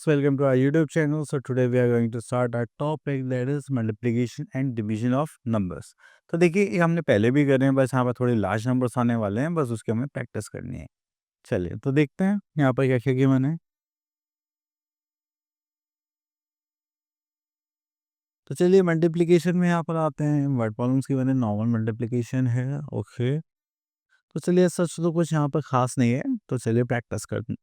welcome to our YouTube channel. So today we are going to start our topic, that is multiplication and division of numbers. तो देखिए ये हमने पहले भी करे हैं, बस यहाँ पर थोड़े लार्ज नंबर्स आने वाले हैं, बस उसकी हमें प्रैक्टिस करनी है। चलिए तो देखते हैं यहाँ पर क्या क्या किया मैंने। तो चलिए मल्टीप्लिकेशन में यहाँ पर आते हैं, वर्ड प्रॉब्लम्स की मैंने नॉर्मल मल्टीप्लिकेशन है। ओके, तो चलिए सच तो कुछ यहाँ पर खास नहीं है, तो चलिए प्रैक्टिस करते हैं।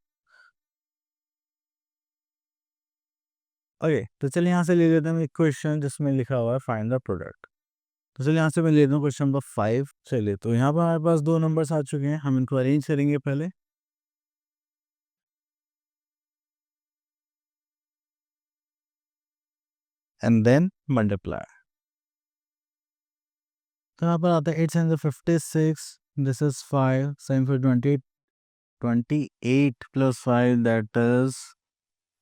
ओके, तो चलिए यहाँ से ले लेते हैं एक क्वेश्चन जिसमें लिखा हुआ है फाइंड द प्रोडक्ट। तो चलिए यहाँ से मैं ले रहा हूँ क्वेश्चन नंबर 5। चलिए तो यहाँ पर हमारे पास दो नंबर्स आ चुके हैं, हम इनको अरेंज करेंगे पहले। And then multiply. तो यहाँ पर आता है 856, this is 5, 7 for 20, 28 plus 5 that is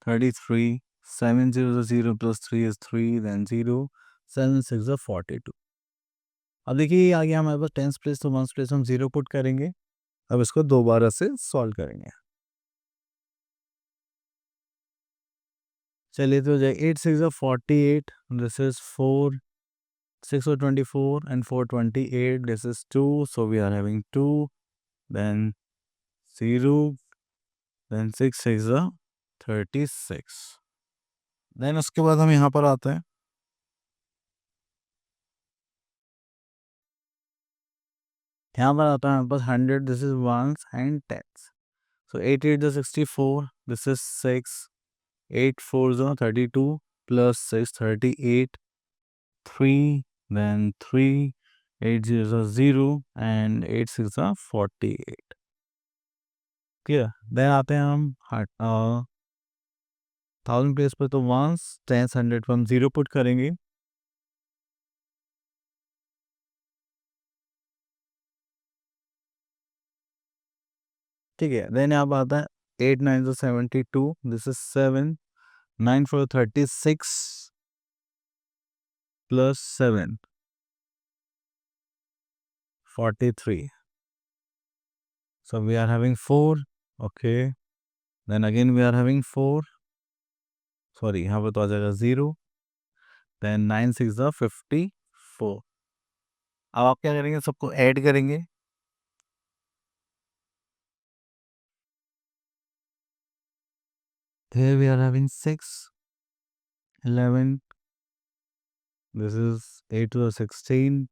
33, 7 0 0 plus 3 is 3, then 0, 7 6 is 42। अब देखिए ये आ गया हमारे पास टेंस प्लेस, तो वंस प्लेस हम 0 पुट करेंगे। अब इसको दोबारा से सॉल्व करेंगे। चलिए तो जाए 8 6 is 48, this is 4, 6 or 24, and 4 28, this is 2, so we are having 2, then 0, then 6 6 is 36। Then उसके बाद हम यहाँ पर आते हैं। यहाँ पर आता है हमारे पास 100, this is ones and tens. So 8 8 is 64, this is 6, 8 4 is 32 plus 6 38, 3, then 3, 8 0 is 0, and 8 6 is 48। Clear. Then आते हैं हम 1000 प्लेस पर, तो वंस 10 100 पर हम 0 पुट करेंगे। ठीक है, देन यहाँ पर आता है 8 9 is 72, this is 7, 9 4 36 plus 7 43, so we are having 4। okay, then again we are having 4, sorry यहाँ पर तो आ जाएगा 0, then 9 6 is 54। अब आप क्या करेंगे, सबको ऐड करेंगे। Here we are having 6, 11, this is 8 to the 16,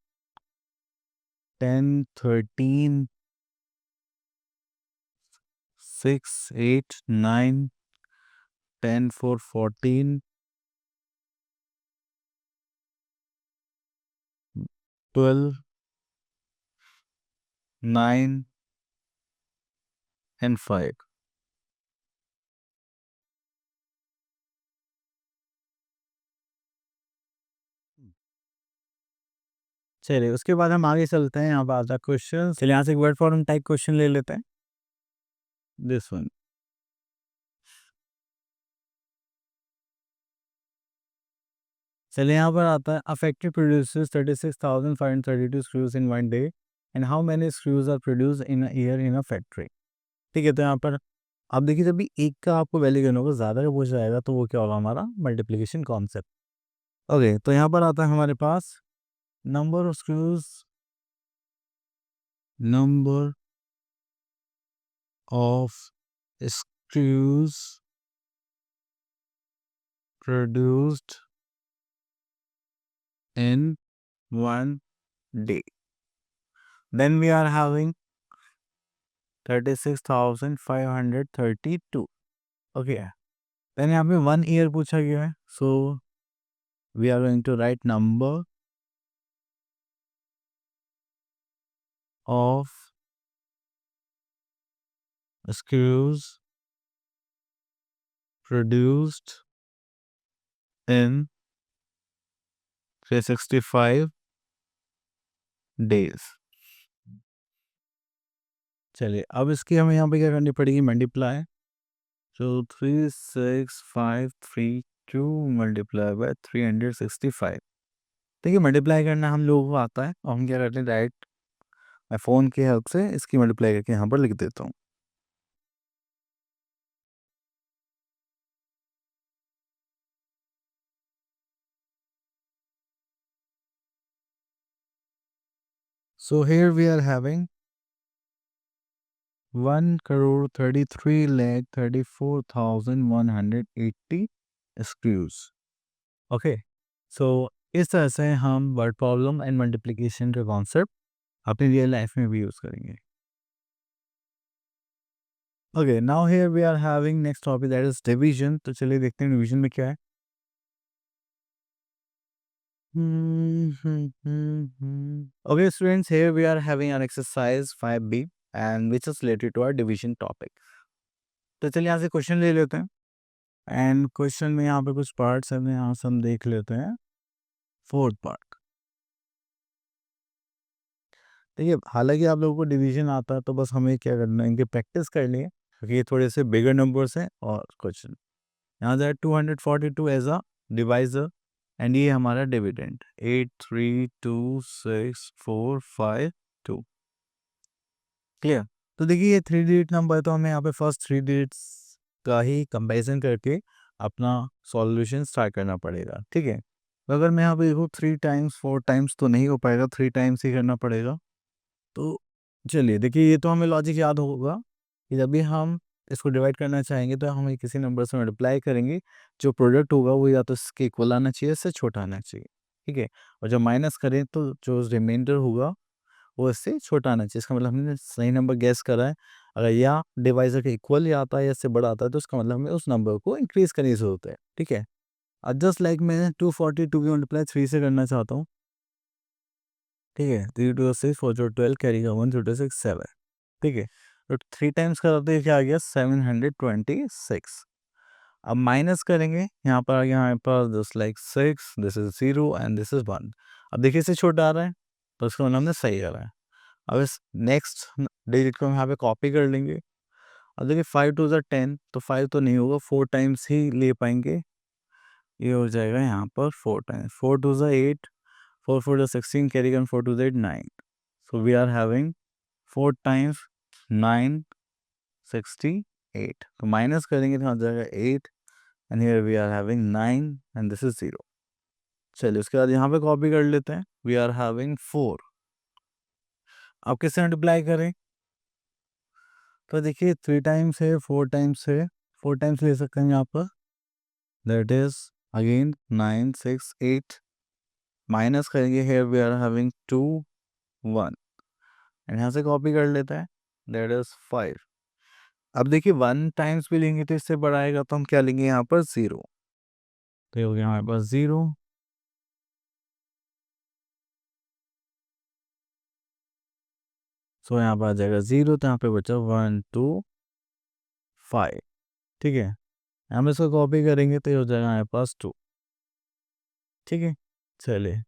10 13, 6 8 9, 10 4 14, 12 9 and 5। चलिए उसके बाद हम आगे चलते हैं, यहाँ पर आता है क्वेश्चन। चलिए यहाँ से एक वर्ड फॉर्म टाइप क्वेश्चन ले लेते हैं, दिस वन। चलिए यहाँ पर आता है, a factory produces 36,532 screws in one day, and how many screws are produce in a year in a factory. ठीक है, तो यहाँ पर आप देखिए जब भी एक का आपको वैल्यू करना होगा, ज़्यादा का पूछा जाएगा, तो वो क्या होगा, हमारा मल्टीप्लिकेशन कॉन्सेप्ट। ओके, तो यहाँ पर आता है हमारे पास number of screws, number of screws produced in one day. Then we are having 36,532। Okay. Then यहाँ पे 1 year पूछा गया है, so we are going to write number of screws produced in 365 days। चलिए अब इसकी हमें यहाँ पे क्या करनी पड़ेगी, मल्टीप्लाई। So 36,532 multiply by 365। देखिए मल्टीप्लाई करना हम लोगों को आता है, और हम क्या करते हैं, डायरेक्ट मैं फ़ोन की हेल्प से इसकी मल्टीप्लाई करके यहाँ पर लिख देता हूँ। So here we are having 1,33,34,180 screws. Okay, so इस तरह से हम वर्ड प्रॉब्लम एंड मल्टीप्लिकेशन का कॉन्सेप्ट अपनी रियल लाइफ में भी यूज़ करेंगे. Okay, now here we are having next topic that is division. तो चलिए देखते हैं डिवीजन में क्या है. Okay, students, here we are having an exercise 5B and which is related to our division topic. तो चलिए यहाँ से क्वेश्चन ले लेते हैं. एंड क्वेश्चन में यहाँ पे कुछ पार्ट्स हैं, यहाँ से हम देख लेते हैं. Fourth part. देखिए, हालांकि आप लोगों को डिवीजन आता है तो बस हमें क्या करना है, इनकी प्रैक्टिस करनी है क्योंकि ये थोड़े से बिगर नंबर्स हैं. और क्वेश्चन यहाँ से 242 एज अ डिवाइजर एंड ये हमारा डिविडेंड 8326452. क्लियर. तो देखिए ये 3 डिजिट नंबर है तो हमें यहाँ पे फर्स्ट 3 डिजिट्स का ही कंपैरिजन करके अपना सॉल्यूशन स्टार्ट करना पड़ेगा. ठीक है. तो अगर मैं यहाँ पे देखूँ 3 टाइम्स 4 टाइम्स तो नहीं हो पाएगा, 3 टाइम्स ही करना पड़ेगा. तो चलिए देखिए, ये तो हमें लॉजिक याद होगा कि जब भी हम इसको डिवाइड करना चाहेंगे तो हमें किसी नंबर से मल्टीप्लाई करेंगे. जो प्रोडक्ट होगा वो या तो इसके इक्वल आना चाहिए, इससे छोटा आना चाहिए. ठीक है. और जब माइनस करें तो जो रिमाइंडर होगा वो इससे छोटा आना चाहिए. इसका मतलब हमने सही नंबर गैस करा है. अगर या डिवाइजर के इक्वल या आता है या इससे बड़ा आता है तो उसका मतलब हमें उस नंबर को इंक्रीज करने की जरूरत है. ठीक है. जस्ट लाइक मैं 242 की मल्टीप्लाई 3 से करना चाहता हूँ. ठीक है. 3 टू 6 4 टू 12 कैरी का 1 टू 6 7. ठीक है. तो 3 टाइम्स का तो ये क्या आ गया 726. अब माइनस करेंगे, यहाँ पर आ गया हमारे पास this like 6, this is 0 and this is 1. अब देखिए इससे छोटा आ रहा है तो इसका मतलब हमने सही करा है. अब इस नेक्स्ट डिजिट को हम यहाँ पे कॉपी कर लेंगे. अब देखिए 5 टू ज़ा 10 तो 5 तो नहीं होगा, 4 टाइम्स ही ले पाएंगे. ये हो जाएगा यहाँ पर 4 टाइम्स. 4 टू ज़ा 8, 4 4 ज़ा 16 कैरी कैन 4 टू ज़ा 8 9. So we are having 4 times 9 68. तो माइनस करेंगे तो आ जाएगा 8 and here we are having 9 and this is 0. चलिए उसके बाद यहाँ पे कॉपी कर लेते हैं. We are having 4. अब किससे मल्टीप्लाई करें. तो देखिए 3 टाइम्स है, 4 टाइम्स है, 4 टाइम्स ले सकते हैं यहाँ पर. That is again 9 6 8. माइनस करेंगे, here we are having 2 1 and यहाँ से कॉपी कर लेते हैं. That is 5. अब देखिए 1 टाइम्स भी लेंगे तो इससे बड़ा आएगा तो हम क्या लेंगे यहाँ पर 0. तो ये हो गया हमारे पास 0. सो यहाँ पर आ जाएगा 0 तो यहाँ पे बचा 1 2 5. ठीक है. हम इसको कॉपी करेंगे तो ये हो जाएगा हमारे पास 2. ठीक है. चलिए.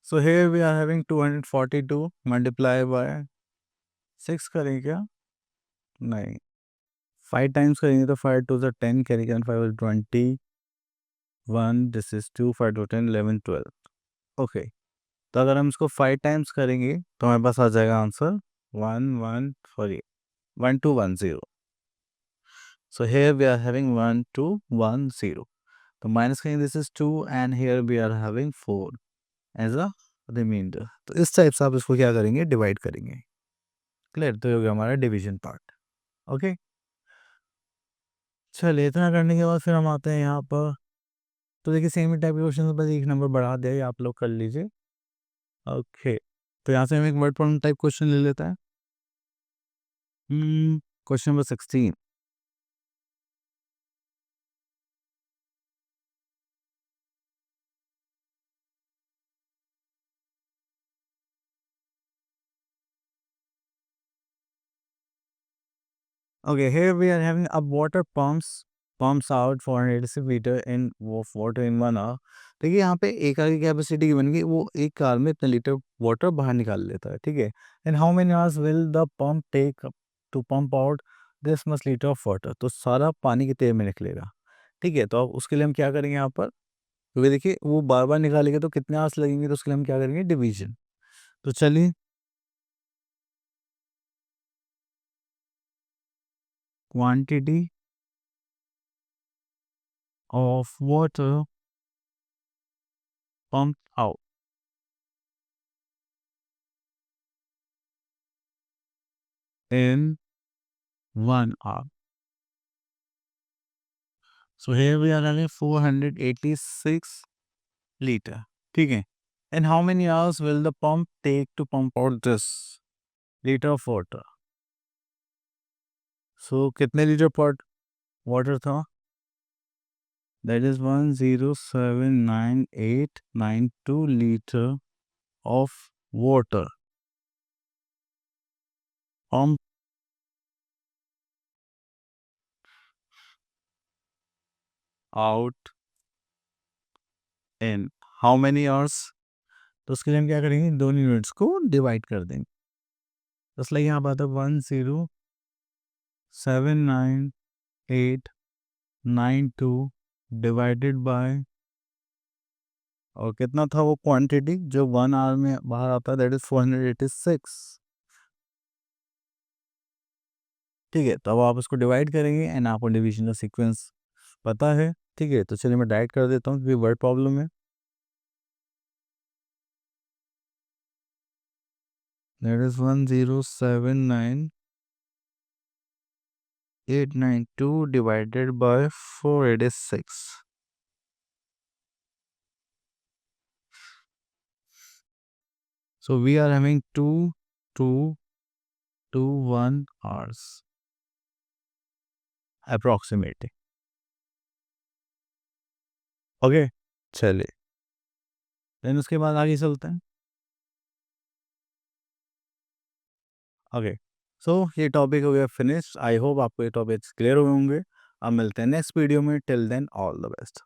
So here we are having 242 multiply by 6 करेंगे क्या. नहीं. 5 टाइम्स करेंगे तो 5 टू ज़ा 10 carry can 5 is 21. This is 2 5 two 10 11 12. Okay. तो अगर हम इसको 5 टाइम्स करेंगे तो हमारे पास आ जाएगा answer 1 1 sorry 1 2 1 0. So here we are having 1 2 1 0. तो माइनस करेंगे this is 2 and here we are having 4 as a remainder. तो इस टाइप से आप इसको क्या करेंगे, डिवाइड करेंगे. क्लियर. तो ये हो गया हमारा डिवीजन पार्ट. ओके. चलिए इतना करने के बाद फिर हम आते हैं यहाँ पर. तो देखिए सेम ही टाइप के क्वेश्चन बस एक नंबर बढ़ा दिया, ये आप लोग कर लीजिए. ओके. तो यहाँ से हम एक वर्ड प्रॉब्लम टाइप क्वेश्चन ले लेते हैं. Question number 16. Okay, here we are having a water pumps out 480 liter in water in 1 hour. देखिए यहाँ पे एक कार की कैपेसिटी की बन गई, वो एक कार में इतने लीटर वाटर बाहर निकाल लेता है. ठीक है. And how many hours will the pump take to pump out this much litre of water. तो सारा पानी कितने में निकलेगा. ठीक है. तो अब उसके लिए हम क्या करेंगे यहाँ पर, क्योंकि देखिए वो बार बार निकालेंगे तो कितने आवर्स लगेंगे, तो उसके लिए हम क्या करेंगे डिवीजन. तो चलिए quantity of water pumped out in 1 hour. So here we are having 486 liter. ठीक है. And how many hours will the pump take to pump out this liter of water? So कितने लीटर पर water था? That is 1079892 liter of water pumped out in how many hours? तो उसके लिए हम क्या करेंगे, दोनों यूनिट्स को डिवाइड कर देंगे. जस्ट लाइक यहाँ बात है 1079892 डिवाइडेड बाय, और कितना था वो क्वांटिटी जो 1 आवर में बाहर आता है, दैट इज 486. ठीक है, तो अब आप उसको डिवाइड करेंगे एंड आपको डिवीजन का सीक्वेंस पता है. ठीक है, तो चलिए मैं डाइट कर देता हूँ क्योंकि वर्ड प्रॉब्लम है. That is 1079892 divided by 486. So we are having 2 hours approximately. Okay, चलिए देन उसके बाद आगे चलते हैं. ओके, सो ये टॉपिक हो गया फिनिश. आई होप आपको ये टॉपिक्स क्लियर हुए होंगे. अब मिलते हैं नेक्स्ट वीडियो में. Till then all the best.